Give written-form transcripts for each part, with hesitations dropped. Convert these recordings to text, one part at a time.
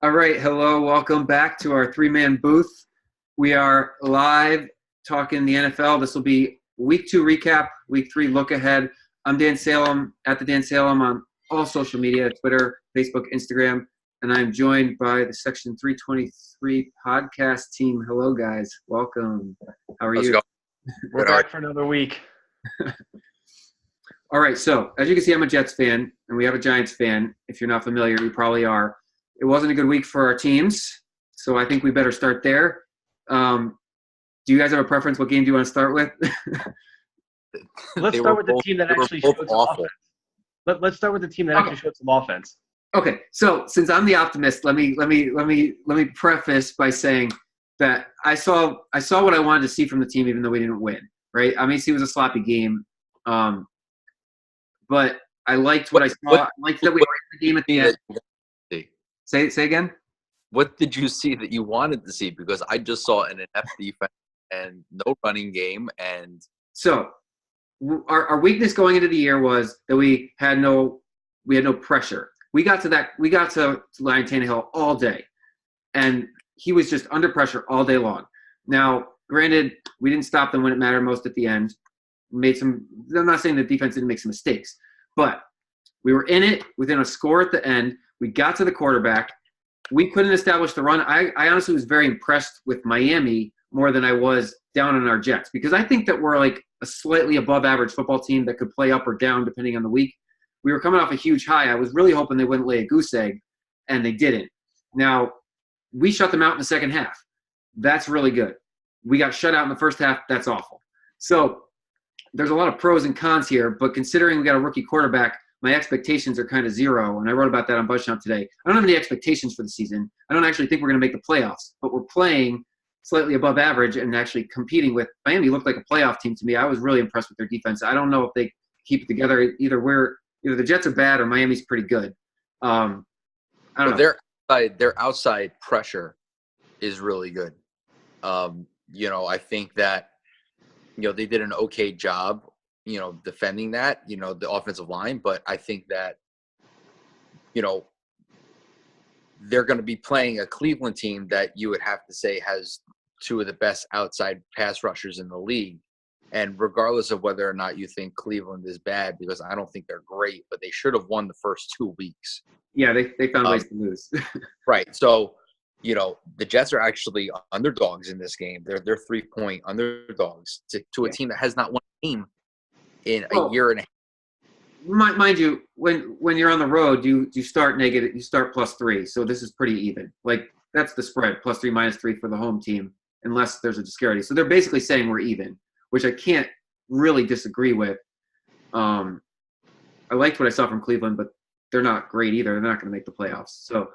All right, hello, welcome back to our three-man booth. We are live talking the NFL. This will be week 2 recap, week 3 look ahead. I'm Dan Salem, at the Dan Salem on all social media, Twitter, Facebook, Instagram, and I'm joined by the Section 323 podcast team. Hello, guys. Welcome. How are you? We're back for another week. All right, so as you can see, I'm a Jets fan, and we have a Giants fan. If you're not familiar, you probably are. It wasn't a good week for our teams, so I think we better start there. Do you guys have a preference? What game do you want to start with? Let's start with the team that actually showed some offense. Let's start with the team that actually showed some offense. Okay, so since I'm the optimist, let me preface by saying that I saw what I wanted to see from the team, even though we didn't win. Right? Obviously, it was a sloppy game, but I liked what I saw. I liked that we were in the game at the end. Say again? What did you see that you wanted to see? Because I just saw an inept defense and no running game. And so our weakness going into the year was that we had no pressure. We got to Ryan Tannehill all day, and he was just under pressure all day long. Now, granted, we didn't stop them when it mattered most at the end. I'm not saying the defense didn't make some mistakes, but we were in it within a score at the end. We got to the quarterback. We couldn't establish the run. I honestly was very impressed with Miami more than I was down on our Jets, because I think that we're like a slightly above average football team that could play up or down depending on the week. We were coming off a huge high. I was really hoping they wouldn't lay a goose egg, and they didn't. Now, we shut them out in the second half. That's really good. We got shut out in the first half. That's awful. So there's a lot of pros and cons here, but considering we got a rookie quarterback, my expectations are kind of zero, and I wrote about that on BuzzChomp today. I don't have any expectations for the season. I don't actually think we're going to make the playoffs, but we're playing slightly above average and actually competing with – Miami looked like a playoff team to me. I was really impressed with their defense. I don't know if they keep it together. Either the Jets are bad or Miami's pretty good. I don't know. Their outside pressure is really good. I think that, they did an okay job defending that, the offensive line. But I think that, they're going to be playing a Cleveland team that you would have to say has two of the best outside pass rushers in the league. And regardless of whether or not you think Cleveland is bad, because I don't think they're great, but they should have won the first 2 weeks. Yeah, they found ways to lose. Right. So, the Jets are actually underdogs in this game. They're 3-point underdogs to a team that has not won a game in a year and a half. Mind you, when you're on the road, you start negative. You start +3, so this is pretty even. Like, that's the spread, +3, -3 for the home team, unless there's a disparity. So they're basically saying we're even, which I can't really disagree with. I liked what I saw from Cleveland, but they're not great either. They're not going to make the playoffs. So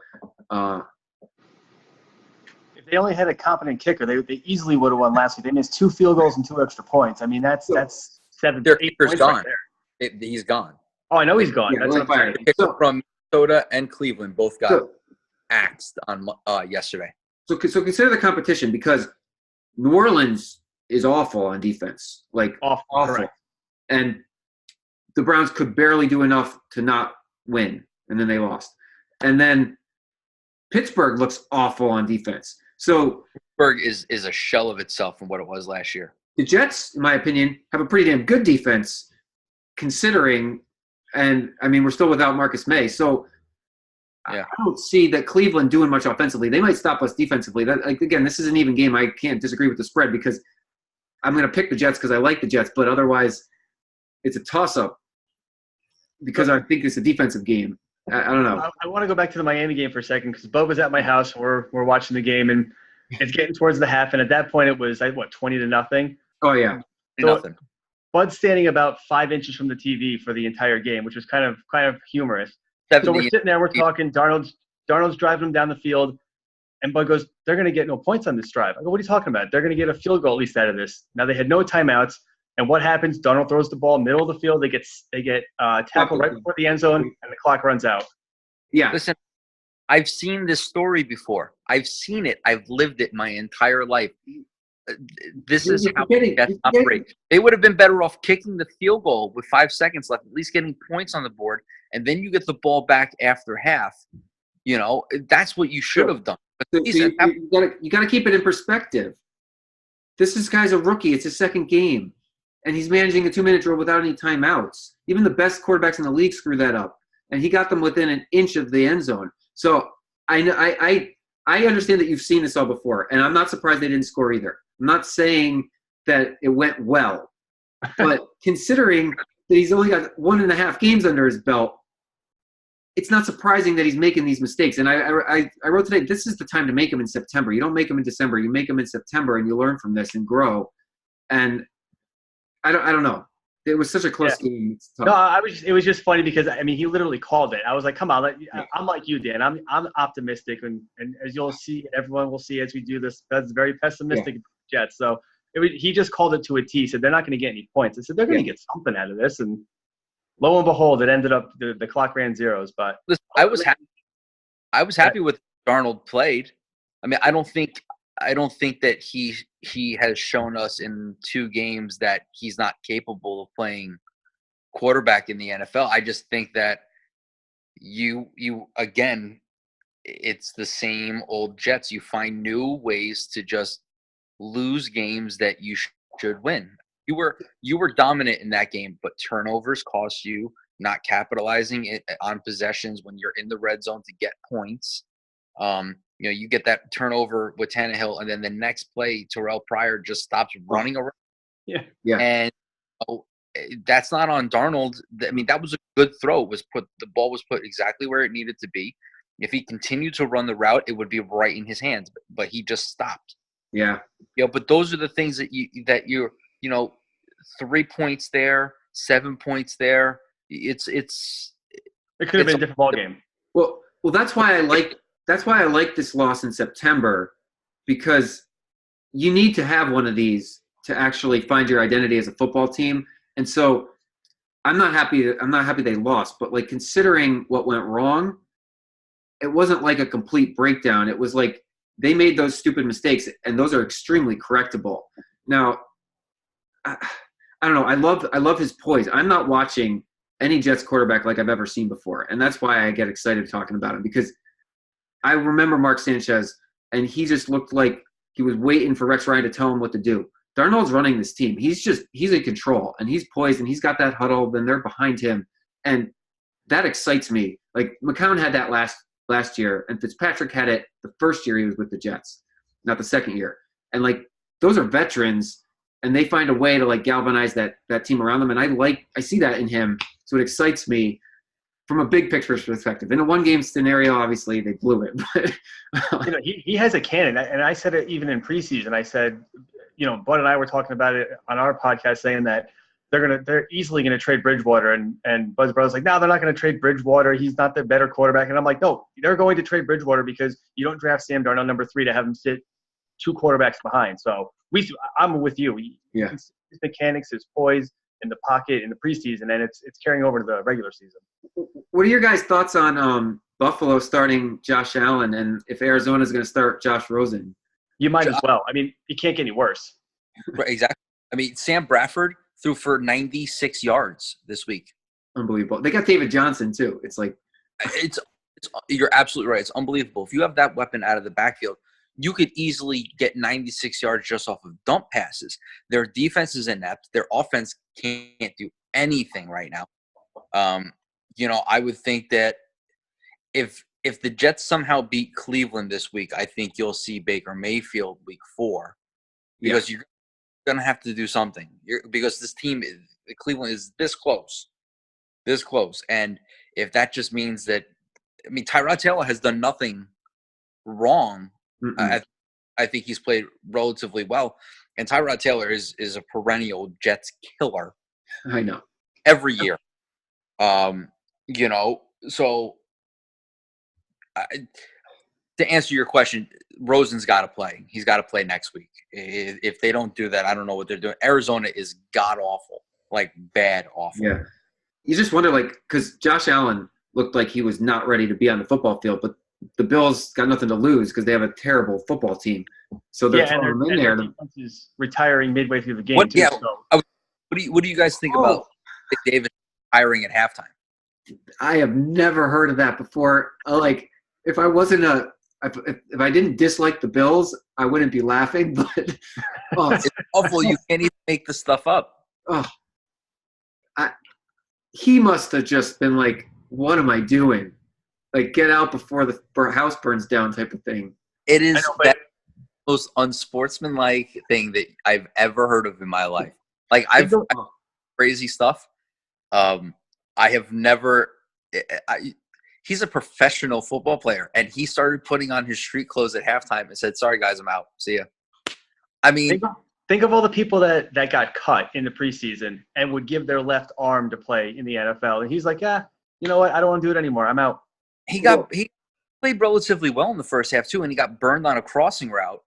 if they only had a competent kicker, they easily would have won last week. They missed 2 field goals and 2 extra points. I mean, that's 7, Their 8 kicker's points gone. Right there. He's gone. Oh, I know he's gone. Yeah, That's what I'm saying. The kicker from Minnesota and Cleveland both got axed on yesterday. So consider the competition, because New Orleans is awful on defense, like awful. Correct. And the Browns could barely do enough to not win, and then they lost. And then Pittsburgh looks awful on defense. So Pittsburgh is a shell of itself from what it was last year. The Jets, in my opinion, have a pretty damn good defense, considering, and I mean, we're still without Marcus May. So yeah. I don't see that Cleveland doing much offensively. They might stop us defensively. Again, this is an even game. I can't disagree with the spread, because I'm going to pick the Jets because I like the Jets, but otherwise it's a toss-up because I think it's a defensive game. I don't know. I want to go back to the Miami game for a second, because Bo was at my house. We're watching the game, and it's getting towards the half, and at that point it was 20-0. Oh yeah, nothing. Bud's standing about 5 inches from the TV for the entire game, which was kind of humorous. So we're sitting there, we're talking. Darnold's driving him down the field, and Bud goes, "They're going to get no points on this drive." I go, "What are you talking about? They're going to get a field goal at least out of this." Now they had no timeouts, and what happens? Darnold throws the ball middle of the field. They get tackled right before the end zone, and the clock runs out. Yeah. Listen, I've seen this story before. I've seen it. I've lived it my entire life. This is how that's operate. They would have been better off kicking the field goal with 5 seconds left, at least getting points on the board, and then you get the ball back after half. That's what you should have done. But So you got to keep it in perspective. This guy's a rookie. It's his second game, and he's managing a 2-minute drill without any timeouts. Even the best quarterbacks in the league screw that up, and he got them within an inch of the end zone. So I understand that you've seen this all before, and I'm not surprised they didn't score either. I'm not saying that it went well, but considering that he's only got 1.5 games under his belt, it's not surprising that he's making these mistakes. And I wrote today, this is the time to make them in September. You don't make them in December. You make them in September, and you learn from this and grow. And I don't know. It was such a close game. No, it was just funny because he literally called it. I was like, come on, I'm like you, Dan. I'm optimistic, and as you'll see, everyone will see as we do this. That's very pessimistic Jets. So he just called it to a T. Said they're not going to get any points. I said they're going to get something out of this, and lo and behold, it ended up the clock ran zeros. But listen, I was happy with Darnold played. I don't think that he has shown us in 2 games that he's not capable of playing quarterback in the NFL. I just think that you again, it's the same old Jets. You find new ways to just lose games that you should win. You were dominant in that game, but turnovers cost you, not capitalizing on possessions when you're in the red zone to get points. You get that turnover with Tannehill, and then the next play, Terrell Pryor just stops running around. Yeah. And that's not on Darnold. That was a good throw. The ball was put exactly where it needed to be. If he continued to run the route, it would be right in his hands. But he just stopped. Yeah. But those are the things that you're 3 points there, 7 points there. It could have been a different ball game. Well, that's why I like this loss in September, because you need to have one of these to actually find your identity as a football team. And so I'm not happy they lost, but like considering what went wrong, it wasn't like a complete breakdown. It was like they made those stupid mistakes, and those are extremely correctable. Now, I don't know. I love his poise. I'm not watching any Jets quarterback like I've ever seen before, and that's why I get excited talking about him, because I remember Mark Sanchez, and he just looked like he was waiting for Rex Ryan to tell him what to do. Darnold's running this team. He's in control, and he's poised, and he's got that huddle, then they're behind him, and that excites me. Like McCown had that last year, and Fitzpatrick had it the first year he was with the Jets, not the second year. And like those are veterans, and they find a way to like galvanize that team around them, and I see that in him. So it excites me from a big picture perspective. In a one-game scenario, obviously they blew it, but he has a cannon, and I said it even in preseason. I said, Bud and I were talking about it on our podcast, saying that they're easily gonna trade Bridgewater, and Bud's brother's like, no, they're not gonna trade Bridgewater. He's not the better quarterback, and I'm like, no, they're going to trade Bridgewater because you don't draft Sam Darnold number 3 to have him sit 2 quarterbacks behind. So I'm with you. His mechanics, his poise in the pocket in the preseason, and it's carrying over to the regular season. What are your guys' thoughts on Buffalo starting Josh Allen, and if Arizona is going to start Josh Rosen? You might as well. It can't get any worse. Right, exactly. Sam Bradford threw for 96 yards this week. Unbelievable. They got David Johnson too. It's like it's you're absolutely right. It's unbelievable. If you have that weapon out of the backfield, you could easily get 96 yards just off of dump passes. Their defense is inept. Their offense can't do anything right now. I would think that if the Jets somehow beat Cleveland this week, I think you'll see Baker Mayfield week 4, because you're going to have to do something. Because this team, Cleveland, is this close. And if that just means that, Tyrod Taylor has done nothing wrong. I think he's played relatively well. And Tyrod Taylor is a perennial Jets killer. I know. Every year. So to answer your question, Rosen's got to play. He's got to play next week. If they don't do that, I don't know what they're doing. Arizona is god-awful, like bad-awful. Yeah. You just wonder, because Josh Allen looked like he was not ready to be on the football field, but the Bills got nothing to lose because they have a terrible football team. So they're throwing him in there. Their defense is retiring midway through the game, What do you guys think about David hiring at halftime? I have never heard of that before. if I wasn't if I didn't dislike the Bills, I wouldn't be laughing. But it's awful. You can't even make the stuff up. He must have just been like, "What am I doing? Like, get out before the house burns down," type of thing. It is the most unsportsmanlike thing that I've ever heard of in my life. Like I've crazy stuff. I have never. He's a professional football player, and he started putting on his street clothes at halftime and said, "Sorry guys, I'm out. See ya." I mean, think of all the people that got cut in the preseason and would give their left arm to play in the NFL, and he's like, "Yeah, you know what? I don't want to do it anymore. I'm out." He played relatively well in the first half too, and he got burned on a crossing route.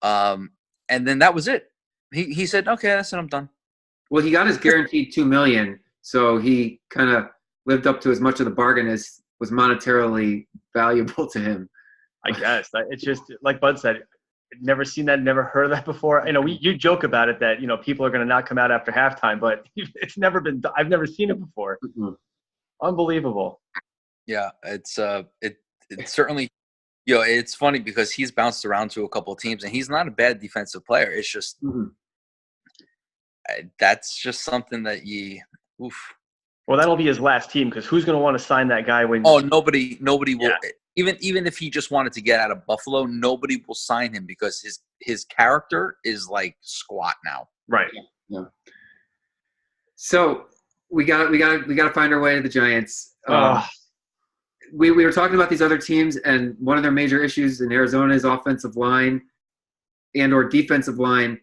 And then that was it. He said, "Okay, that's it. I'm done." Well, he got his guaranteed $2 million, so he kind of lived up to as much of the bargain as was monetarily valuable to him. I guess it's just like Bud said. Never seen that, never heard of that before. You know, you joke about it that people are going to not come out after halftime, but it's never been. I've never seen it before. Mm-hmm. Unbelievable. Yeah, it's certainly. It's funny because he's bounced around to a couple of teams, and he's not a bad defensive player. It's just that's just something that oof. Well, that'll be his last team because who's going to want to sign that guy when? Oh, nobody will. Yeah. Even if he just wanted to get out of Buffalo, nobody will sign him because his character is like squat now. Right. Yeah. So we got to find our way to the Giants. We were talking about these other teams, and one of their major issues in Arizona is offensive line and/or defensive line.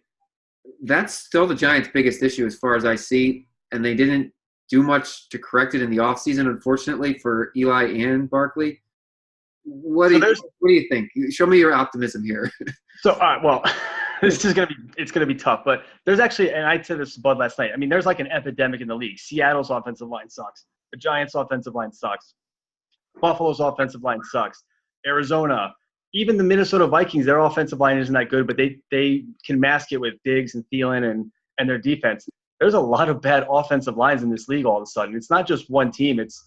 That's still the Giants' biggest issue as far as I see, and they didn't do much to correct it in the offseason, unfortunately, for Eli and Barkley. What do you think? Show me your optimism here. So, well, it's gonna be tough, but there's actually, and I said this to Bud last night. I mean, there's like an epidemic in the league. Seattle's offensive line sucks. The Giants' offensive line sucks. Buffalo's offensive line sucks. Arizona, even the Minnesota Vikings, their offensive line isn't that good, but they can mask it with Diggs and Thielen and their defense. There's a lot of bad offensive lines in this league all of a sudden. It's not just one team. It's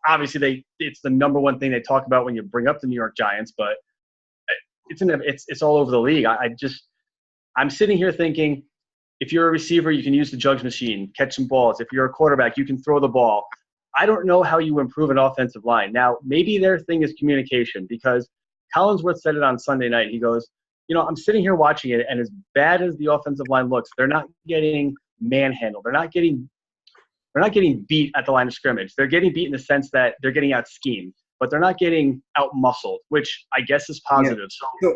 obviously it's the number one thing they talk about when you bring up the New York Giants, but it's all over the league. I'm sitting here thinking, if you're a receiver, you can use the jugs machine, catch some balls. If you're a quarterback, you can throw the ball. I don't know how you improve an offensive line. Now, maybe their thing is communication because Collinsworth said it on Sunday night. He goes, I'm sitting here watching it, and as bad as the offensive line looks, they're not getting manhandled. They're not getting beat at the line of scrimmage. They're getting beat in the sense that they're getting out schemed, but they're not getting out muscled, which I guess is positive. Yeah. So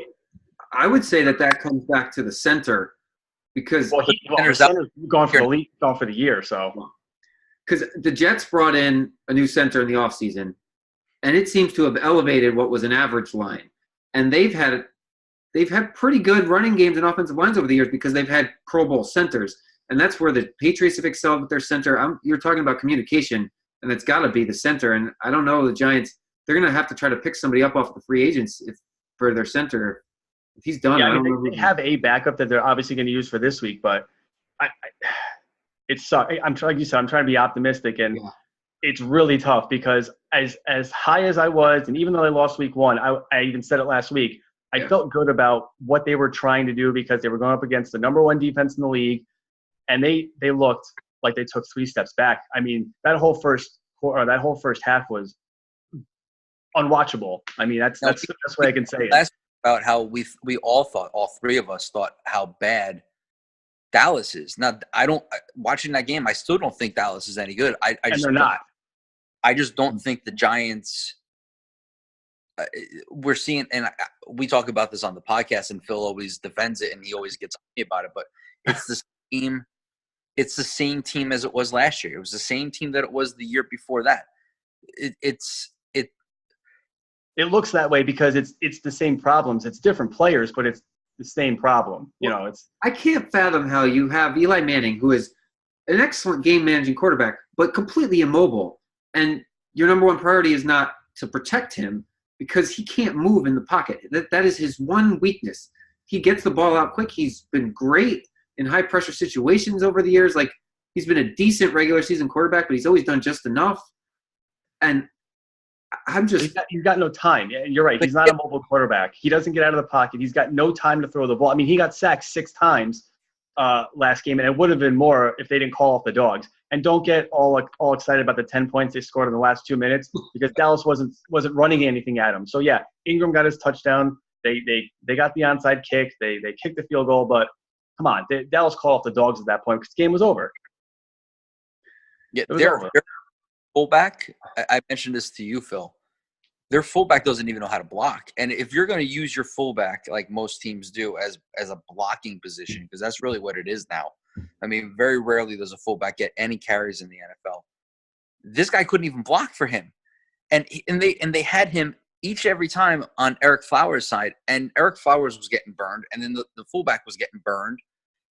I would say that comes back to the center because the center's gone for the year. So because the Jets brought in a new center in the offseason, and it seems to have elevated what was an average line. And they've had pretty good running games and offensive lines over the years because they've had Pro Bowl centers. And that's where the Patriots have excelled with their center. You're talking about communication, and it's got to be the center. And I don't know, the Giants, they're going to have to try to pick somebody up off the free agents for their center. If he's done, I don't know. They have a backup that they're obviously going to use for this week, but it sucks. Like you said, I'm trying to be optimistic, and it's really tough because as high as I was, and even though they lost week one, I even said it last week, I felt good about what they were trying to do because they were going up against the number one defense in the league. And they looked like they took 3 steps back. I mean, that whole first half was unwatchable. I mean, that's the best way I can say it. Last about how we all thought, all three of us thought how bad Dallas is. Now, watching that game, I still don't think Dallas is any good. They're not. I just don't think the Giants. We're seeing, and we talk about this on the podcast, and Phil always defends it, and he always gets on me about it. But it's the same. It's the same team as it was last year. It was the same team that it was the year before that. It looks that way because it's the same problems. It's different players, but it's the same problem. I can't fathom how you have Eli Manning, who is an excellent game managing quarterback, but completely immobile, and your number one priority is not to protect him because he can't move in the pocket. That is his one weakness. He gets the ball out quick. He's been great in high-pressure situations over the years. Like, he's been a decent regular season quarterback, but he's always done just enough. And I'm just he's got no time. And you're right. He's not a mobile quarterback. He doesn't get out of the pocket. He's got no time to throw the ball. I mean, he got sacked 6 times last game, and it would have been more if they didn't call off the dogs. And don't get all excited about the 10 points they scored in the last 2 minutes because Dallas wasn't running anything at him. So yeah, Ingram got his touchdown. They got the onside kick. They kicked the field goal, but come on, Dallas called off the dogs at that point because the game was over. Yeah, their fullback. I mentioned this to you, Phil. Their fullback doesn't even know how to block. And if you're going to use your fullback like most teams do as a blocking position, because that's really what it is now. I mean, very rarely does a fullback get any carries in the NFL. This guy couldn't even block for him, and they had him every time on Eric Flowers' side, and Eric Flowers was getting burned, and then the fullback was getting burned.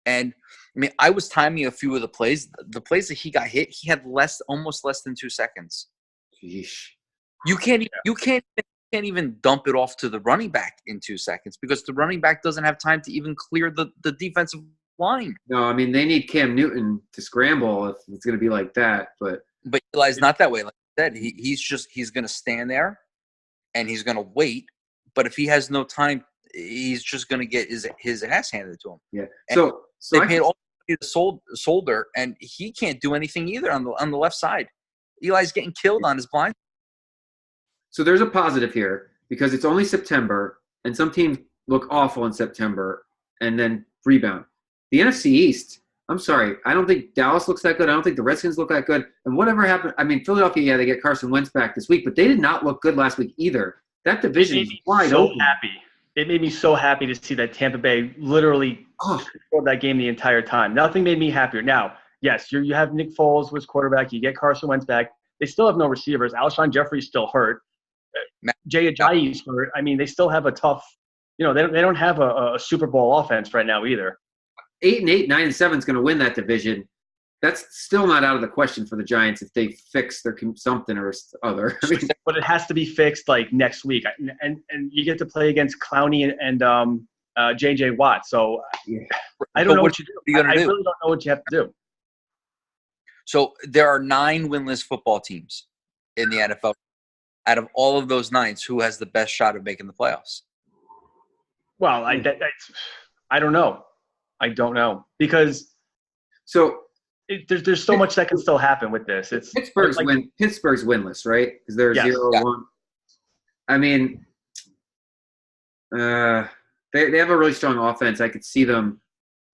And I mean, I was timing a few of the plays. The plays that he got hit, he had almost less than 2 seconds. Sheesh. You can't even dump it off to the running back in 2 seconds because the running back doesn't have time to even clear the defensive line. No, I mean they need Cam Newton to scramble if it's going to be like that. But Eli's not that way. Like I said, he's going to stand there and he's going to wait. But if he has no time, he's just going to get his ass handed to him. Yeah. And so they paid all the shoulder, and he can't do anything either on the left side. Eli's getting killed on his blind. So there's a positive here because it's only September, and some teams look awful in September and then rebound. The NFC East, I'm sorry, I don't think Dallas looks that good. I don't think the Redskins look that good. And whatever happened, I mean, Philadelphia, yeah, they get Carson Wentz back this week, but they did not look good last week either. That division is wide open. It made me so happy to see that Tampa Bay literally controlled that game the entire time. Nothing made me happier. Now, yes, you have Nick Foles was quarterback. You get Carson Wentz back. They still have no receivers. Alshon Jeffrey's still hurt. Jay Ajayi's hurt. I mean, they still have a tough – they don't have a Super Bowl offense right now either. 8-8, 9-7 is going to win that division. That's still not out of the question for the Giants if they fix their something or other. I mean, but it has to be fixed like next week, and you get to play against Clowney and J.J. Watt. So I don't know what you do. I really don't know what you have to do. So there are 9 winless football teams in the NFL. Out of all of those 9, who has the best shot of making the playoffs? Well, I don't know. I don't know because there's so much that can still happen with this. It's Pittsburgh's winless, right? Because they're 0-1. I mean, they have a really strong offense. I could see them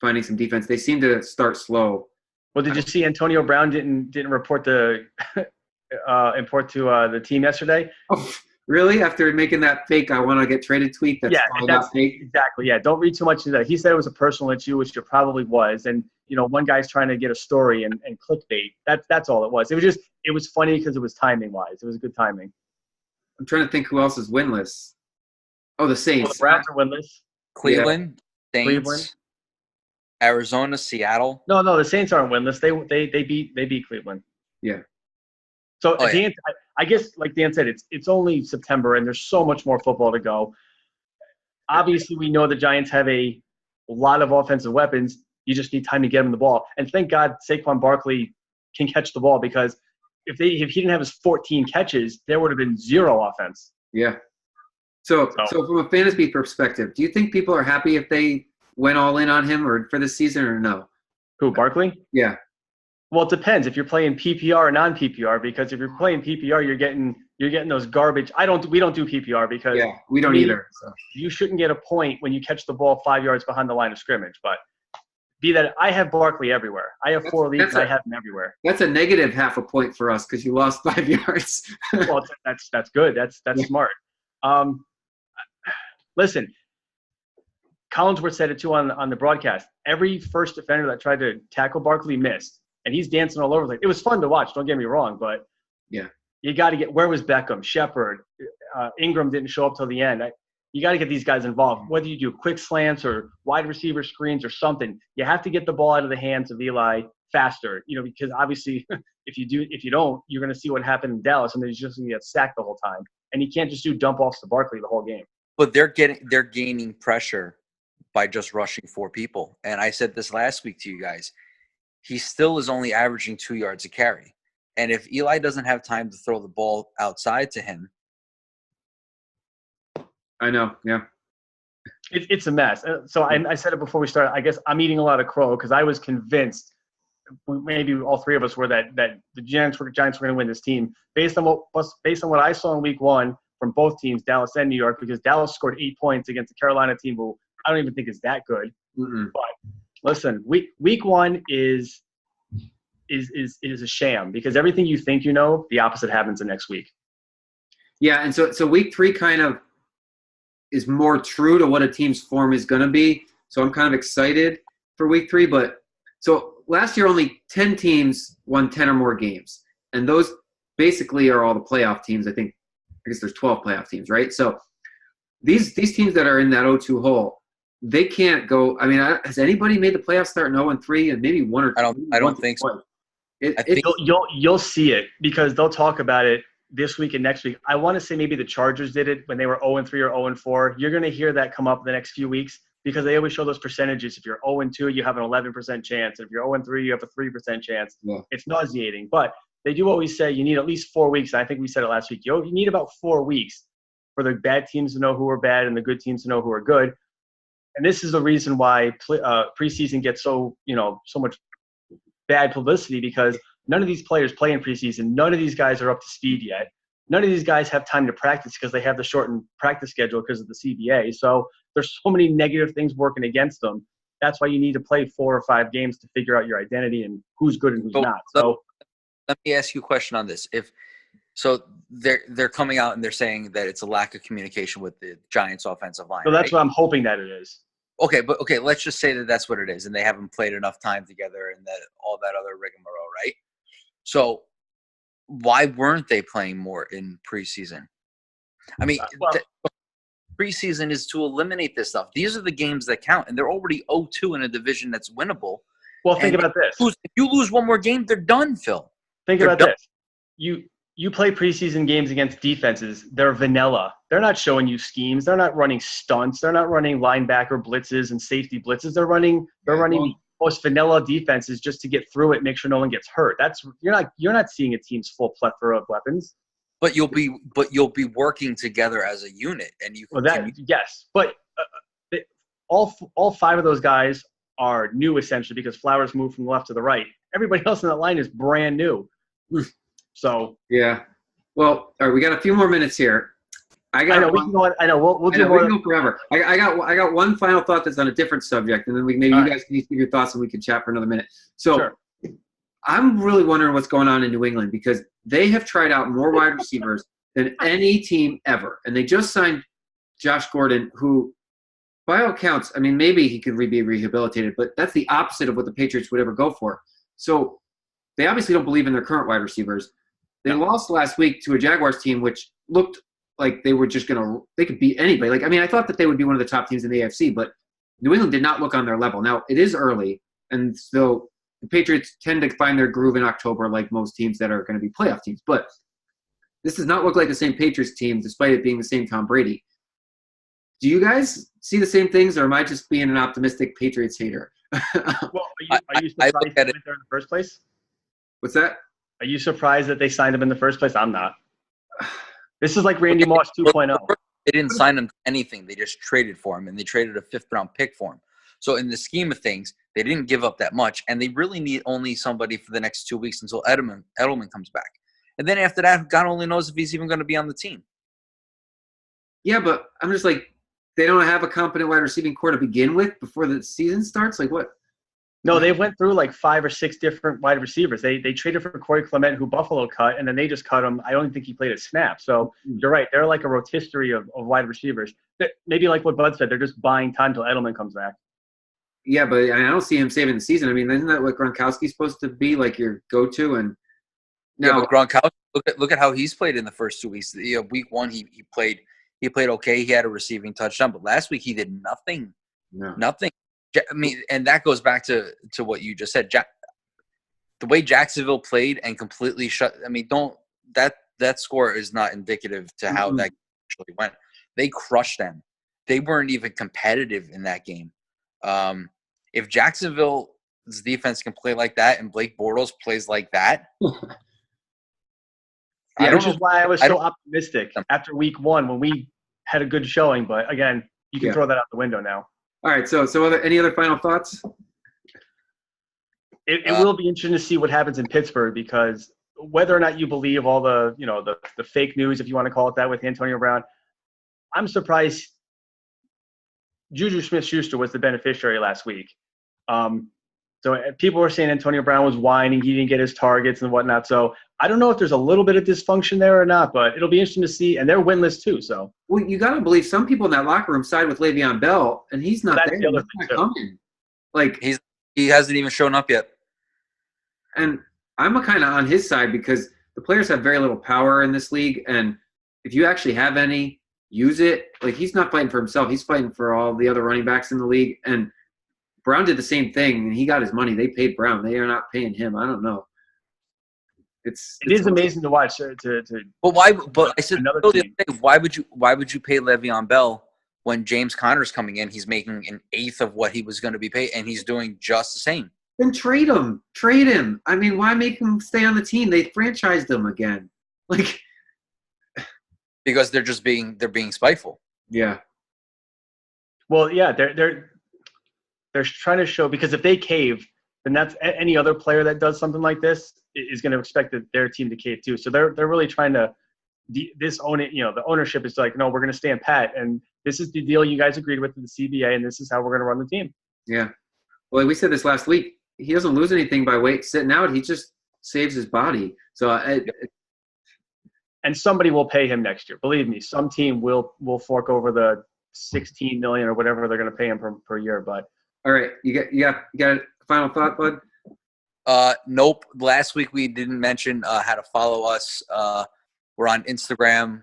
finding some defense. They seem to start slow. Well, did you see Antonio Brown didn't report to the team yesterday? Oh, really? After making that fake "I want to get traded" tweet, that's fake. Exactly. Yeah, don't read too much into that. He said it was a personal issue, which it probably was, and one guy's trying to get a story and clickbait. That's all it was. It was funny because it was timing wise. It was good timing. I'm trying to think who else is winless. Oh, the Saints. The Browns are winless. Cleveland, Saints, Arizona, Seattle. No, the Saints aren't winless. They beat Cleveland. Yeah. So Dan, I guess, like Dan said, it's only September, and there's so much more football to go. Obviously, we know the Giants have a lot of offensive weapons. You just need time to get them the ball. And thank God Saquon Barkley can catch the ball because if he didn't have his 14 catches, there would have been 0 offense. Yeah. So from a fantasy perspective, do you think people are happy if they went all in on him or for this season or no? Who, Barkley? Yeah. Well, it depends if you're playing PPR or non-PPR. Because if you're playing PPR, you're getting those garbage. We don't do PPR because we don't either. So. You shouldn't get a point when you catch the ball 5 yards behind the line of scrimmage. But be that I have Barkley everywhere. I have 4 leagues. I have him everywhere. That's a negative -0.5 point for us because you lost 5 yards. Well, that's good. That's smart. Listen, Collinsworth said it too on the broadcast. Every first defender that tried to tackle Barkley missed. And he's dancing all over. It was fun to watch. Don't get me wrong, but you got to get. Where was Beckham? Shepard, Ingram didn't show up till the end. You got to get these guys involved. Whether you do quick slants or wide receiver screens or something, you have to get the ball out of the hands of Eli faster. Because obviously, if you don't, you're going to see what happened in Dallas, and he's just going to get sacked the whole time. And you can't just do dump offs to Barkley the whole game. But they're gaining pressure by just rushing 4 people. And I said this last week to you guys. He still is only averaging 2 yards a carry. And if Eli doesn't have time to throw the ball outside to him. I know, yeah. It's a mess. So I said it before we started. I guess I'm eating a lot of crow because I was convinced, maybe all three of us were, that the Giants were going to win this team based on what I saw in Week 1 from both teams, Dallas and New York, because Dallas scored 8 points against the Carolina team who I don't even think is that good. Mm-mm. But listen, week 1 is a sham because everything you think you know, the opposite happens the next week. Yeah, and so Week 3 kind of is more true to what a team's form is going to be. So I'm kind of excited for Week 3. But so last year, only 10 teams won 10 or more games. And those basically are all the playoff teams. I guess there's 12 playoff teams, right? So these teams that are in that 0-2 hole, they can't go. I mean, has anybody made the playoffs starting 0-3 and maybe one or two? I don't think so. I think you'll see it because they'll talk about it this week and next week. I want to say maybe the Chargers did it when they were 0-3 or 0-4. You're going to hear that come up the next few weeks because they always show those percentages. If you're 0-2, you have an 11% chance. If you're 0-3, you have a 3% chance. Yeah. It's nauseating. But they do always say you need at least 4 weeks. I think we said it last week. You need about 4 weeks for the bad teams to know who are bad and the good teams to know who are good. And this is the reason why preseason gets so much bad publicity because none of these players play in preseason. None of these guys are up to speed yet. None of these guys have time to practice because they have the shortened practice schedule because of the CBA. So there's so many negative things working against them. That's why you need to play 4 or 5 games to figure out your identity and who's good and who's not. So let me ask you a question on this. So they're coming out and they're saying that it's a lack of communication with the Giants offensive line. So that's right? what I'm hoping that it is. Okay, let's just say that that's what it is, and they haven't played enough time together and that all that other rigmarole, right? So why weren't they playing more in preseason? I mean, preseason is to eliminate this stuff. These are the games that count, and they're already 0-2 in a division that's winnable. Well, think about this. If you lose one more game, they're done, Phil. Think about this. You play preseason games against defenses. They're vanilla. They're not showing you schemes. They're not running stunts. They're not running linebacker blitzes and safety blitzes. They're running the most vanilla defenses just to get through it, make sure no one gets hurt. You're not seeing a team's full plethora of weapons. But you'll be working together as a unit, and yes. But all 5 of those guys are new essentially because Flowers moved from the left to the right. Everybody else in that line is brand new. So yeah. Well, all right, we got a few more minutes here. I know we can go on. I know we'll do more. We can go forever. I got one final thought that's on a different subject, and then you guys can give your thoughts, and we can chat for another minute. So sure. I'm really wondering what's going on in New England because they have tried out more wide receivers than any team ever, and they just signed Josh Gordon, who, by all accounts, I mean maybe he could be rehabilitated, but that's the opposite of what the Patriots would ever go for. So they obviously don't believe in their current wide receivers. They lost last week to a Jaguars team which looked like they were just they could beat anybody. Like, I mean, I thought that they would be one of the top teams in the AFC, but New England did not look on their level. Now, it is early, and so the Patriots tend to find their groove in October like most teams that are going to be playoff teams. But this does not look like the same Patriots team, despite it being the same Tom Brady. Do you guys see the same things, or am I just being an optimistic Patriots hater? Well, are you surprised they went there in the first place? What's that? Are you surprised that they signed him in the first place? I'm not. This is like Randy Moss 2.0. They didn't sign him to anything. They just traded for him, and they traded a 5th-round pick for him. So in the scheme of things, they didn't give up that much, and they really need only somebody for the next 2 weeks until Edelman comes back. And then after that, God only knows if he's even going to be on the team. Yeah, but I'm just like, they don't have a competent wide receiving core to begin with before the season starts? Like what? No, they went through like 5 or 6 different wide receivers. They traded for Corey Clement, who Buffalo cut, and then they just cut him. I don't think he played a snap. So you're right. They're like a rotisserie of wide receivers. Maybe like what Bud said, they're just buying time till Edelman comes back. Yeah, but I don't see him saving the season. I mean, isn't that what Gronkowski's supposed to be, like your go-to? And now, Gronkowski, look at how he's played in the first 2 weeks. Week 1, he played okay. He had a receiving touchdown, but last week he did nothing. No. Nothing. I mean, and that goes back to what you just said. The way Jacksonville played and completely shut. I mean, that score is not indicative to how that actually went. They crushed them. They weren't even competitive in that game. If Jacksonville's defense can play like that and Blake Bortles plays like that, I don't which know. is why I was so optimistic after week 1 when we had a good showing. But again, you can throw that out the window now. All right. So any other final thoughts? It will be interesting to see what happens in Pittsburgh, because whether or not you believe all the the fake news, if you want to call it that, with Antonio Brown, I'm surprised Juju Smith-Schuster was the beneficiary last week. So people were saying Antonio Brown was whining, he didn't get his targets and whatnot. So I don't know if there's a little bit of dysfunction there or not, but it'll be interesting to see. And they're winless too. So well, you got to believe some people in that locker room side with Le'Veon Bell, and he's not there. The He's not coming. Like he hasn't even shown up yet. And I'm kind of on his side because the players have very little power in this league, and if you actually have any, use it. Like, he's not fighting for himself; he's fighting for all the other running backs in the league. And Brown did the same thing, and he got his money. They paid Brown; they are not paying him. I don't know. It is amazing to watch. But why? But I said the other day, why would you pay Le'Veon Bell when James Conner's coming in? He's making an eighth of what he was going to be paid, and he's doing just the same. Then trade him. Trade him. I mean, why make him stay on the team? They franchised him again. Like, because they're being spiteful. Yeah. Well, yeah, they're trying to show, because if they cave, then that's any other player that does something like this is going to expect their team to cave too. So they're really trying to the ownership is like, no, we're going to stand pat, and this is the deal you guys agreed with in the CBA, and this is how we're going to run the team. Yeah. Well, we said this last week. He doesn't lose anything by sitting out. He just saves his body. So and somebody will pay him next year. Believe me, some team will fork over the $16 million or whatever they're going to pay him per year. But all right, you got a final thought, bud? Nope. Last week we didn't mention how to follow us. We're on Instagram,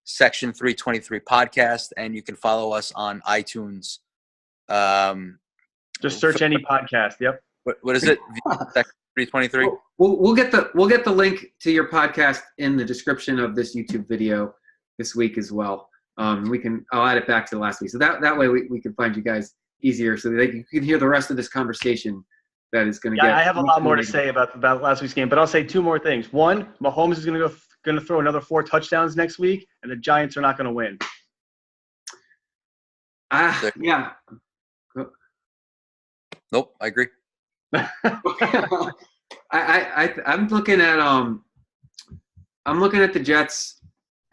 Section 323 Podcast, and you can follow us on iTunes. Just search any podcast. Yep. What is it? Section 323. We'll get the link to your podcast in the description of this YouTube video this week as well. I'll add it back to last week, so that way we can find you guys easier, so that you can hear the rest of this conversation. That is going to get. I have a lot more to say about last week's game, but I'll say 2 more things. One, Mahomes is going to throw another 4 touchdowns next week, and the Giants are not going to win. Yeah. Nope, I agree. I'm looking at the Jets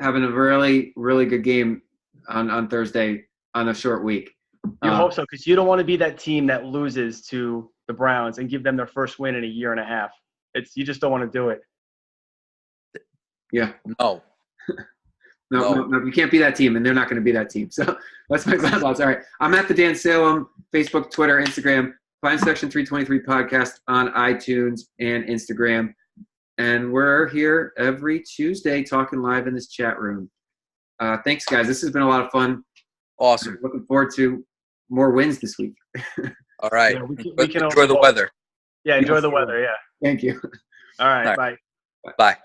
having a really, really good game on Thursday on a short week. You hope so, because you don't want to be that team that loses to the Browns and give them their first win in a year and a half. You just don't want to do it. Yeah. No. No, you can't be that team, and they're not going to be that team. So that's my thoughts. All right. I'm at the Dan Salem, Facebook, Twitter, Instagram. Find Section 323 Podcast on iTunes and Instagram. And we're here every Tuesday talking live in this chat room. Thanks, guys. This has been a lot of fun. Awesome. I'm looking forward to more wins this week. All right. Yeah, we can enjoy the weather. Yeah, enjoy the weather. Yeah. Thank you. All right. Bye. Bye.